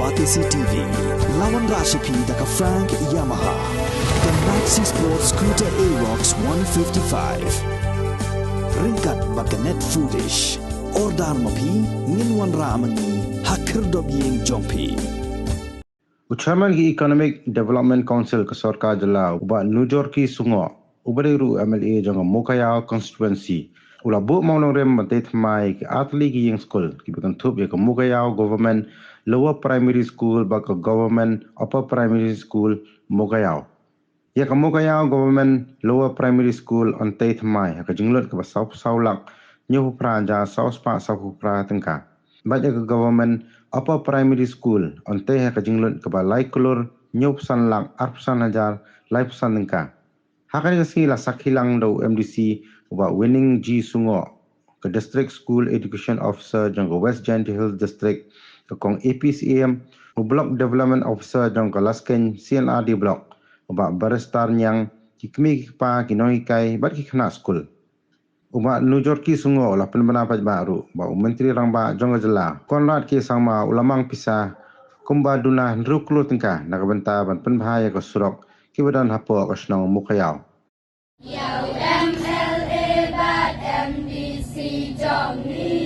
Batisi TV, lawan Rashipi daka Frank Yamaha, the Maxi Sports Scooter Aerox 155. Ringkat bakanet foodish, ordar mapi, ninwan ramani, hakir dobyeng jompi. Chairman ki Economic Development Council ke Sarkar Jala uba Nujor ki Sungo ubariru MLA jang Mokaya constituency ula bu maulong rem matet mai ki atli ki yang school ki bukan thup ya ke Mokaya government lower primary school ba ke government upper primary school Mokaya ya ke Mokaya government lower primary school on tet mai ke jinglot ke saulak nyu pranja sauspa pra tengka baca ke government upper primary school on teh ke jinglot ke balai kulur nyup sanlak arpsan hajar life sanengka hakari ke la sakhilang do MDC uba winning G Sungo ke district school education officer jang ke West Giant Hills district ke kong APCM block development officer jang ke Lasken CNRD block uba baristar nyang kikmi pa kinoi kai bat ki khna school Uba Nujor ki Sungo la pendapat baru ba menteri rangba jong jela Konrad ki sama ulamang pisah kumba duna ruklu tengka nak benta ban penbahaya ke surok ki badan hapo ke snong mukayau Yau MLA bat MDC jong ni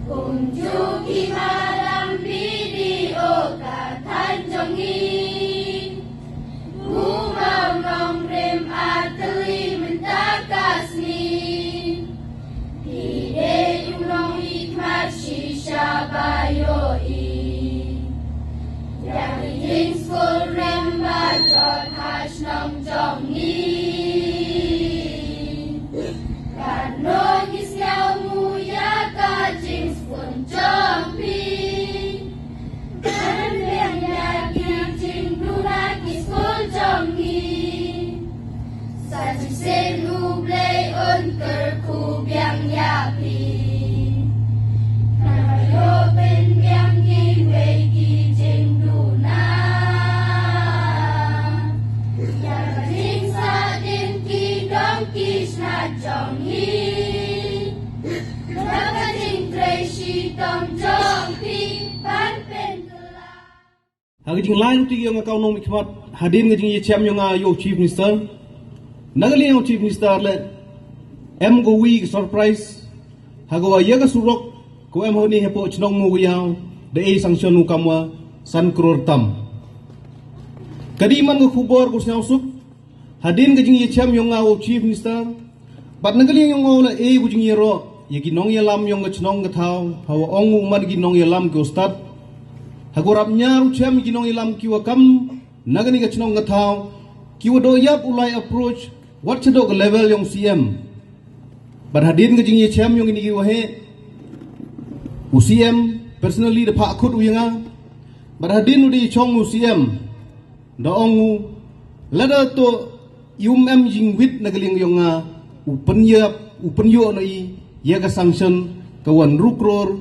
kunjuki malam video katan jong ni Umau nong rem ateli mentakas ni Hide yunong hikmat shisha bayoi Yang yin school rem bajot hash nong jong ni Kano gisyaw muya ka jings pun jong pi Dan yang yakin jing dunak iskul jong ni Sajik selu blay unker ku biang yapi Kanayo ben biang ni wegi jing dunak Yang jing sa din ki dong kish na jong ni Naga jing tracy tong jong pi pan pen Hagi jing lain tu yang kau nom ikmat hadin ngajing ye cham yang yo chief minister nagali yang chief minister le em go wi surprise hago ya ga surok ko em honi hepo chnong mu yang de e sanction ukamwa san crore tam kadiman go khubor go snau suk hadin ngajing ye cham yang yo chief minister bat nagali yang go le e bujing ye ro ye gi nong ye lam yang ga chnong ga thau hawa ong umad gi nong ye lam go start Hagorap nyaru cem ginong ilam kiwa kam nagani ka chinong ngathaw kiwa do yap ulai approach what chado ka level yung CM barhadin ka jing ye cem yung ini kiwa he UCM personally the pak khut uyanga barhadin udi chong UCM da ongu lada to em jing wit nagaling yung upen yo na i ya ka sanction ka wan rukror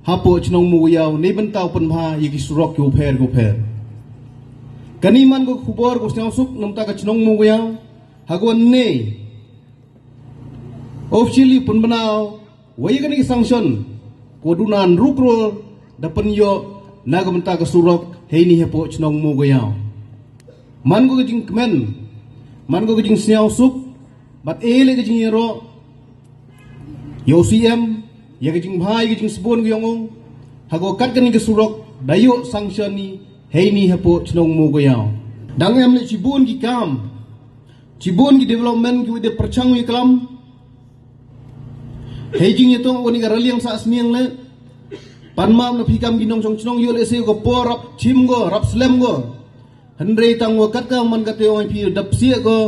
hapo chnong mu yaw ne bentau penha yiki surok yo pher kaniman go khubor go snau suk namta ka chnong mu yaw hagon ne officially penbanau wayi kani sanction ko dunan rukro dapen yo naga benta ka surok heini hapo chnong mu yaw man go jing kmen man go jing snau suk bat ele ga jing ro yo CM ya kajing bhai kajing sebon gyong hago kat kani ke surok dayo sanction ni heini hapo chnong mo goyao dang em le cibun ki kam cibun ki development ki de perchang wi kalam hejing yetong oni garaliang sa asmiang le panmam na phikam ginong chong chnong yo le se go porap chim go rap slem go hendrei tang wo kat ka man ka te oi pi dap sia go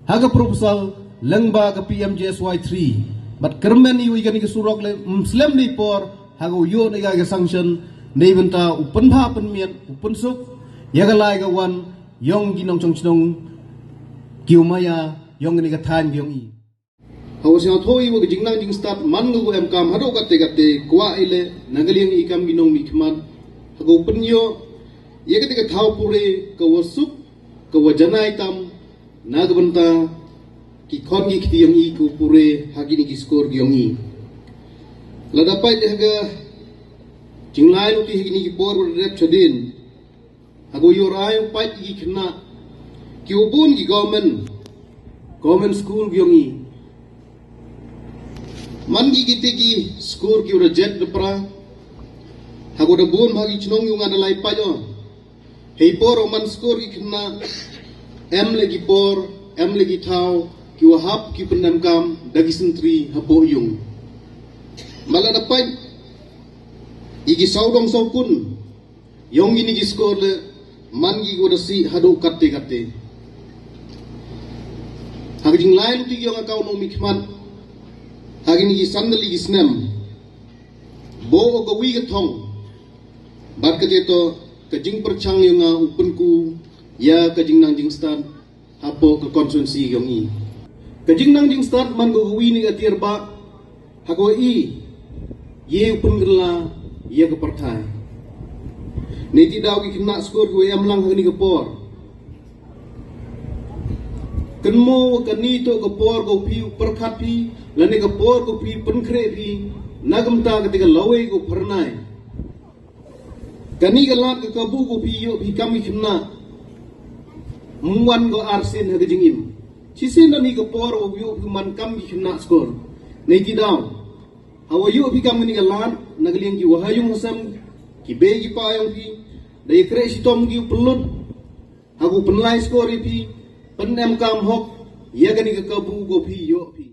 haga proposal lengba ka PMJSY 3 But kermen ni wigan ke surok le Muslim ni por hago yo ni ga sanction nei benta upen pha pen mian upen suk ya ga lai ga wan yong ginong chong chnong kiu maya yong ni ga than yong i hago sia thoi wo jing nang jing start man go em kam hado ka te kwa ile nagaliang ikam ginong mi khmat hago pen yo ye ka thau pure ka wasuk ka wajanai tam nag benta ki khon gi khtiang i ku pure hagini ki score gyong i ladapai de ga Jinglai uti hini ki por rep chadin. Hago yorai pait ki khna. Ki ubun ki government school gyongi. Man ki kite ki school ki ura jet depra. Hago da bun bagi chnong yung adalai pajo. Hei por man school ki khna. Lagi por, lagi tau. Ki wahap ki pendam kam dagi sentri hapo yung. Malah dapat igi saudong saukun yong ini gi skor le man gi godasi hado kate haging lain ti yong akau no mikman haging gi sandali gi snem bo go wi gathong bat kate to kajing perchang yong upun ku ya kajing nang jing start hapo ke konsuensi yong i kajing nang jing start man go wi ni atir ba hago i ye upun gerla ye ke pertai niti daw ki kena skor ko am lang hagni ke por kenmo kani to ke por go pi perkhat pi lani ke por go pi penkre pi nagam ta ketika lawe go pernai kani ke lat ke kabu go pi yo pi kami kena mungwan go arsen hagjingim chisen lani ke por go yo pi man kami kena skor niti daw awayu pi kam ni galan nagliang ki wahayung hasam ki begi payong pi dai kreshi tom ki pelut hagu penlai skor pi penem kam hok ya gani ke kabu go pi yo pi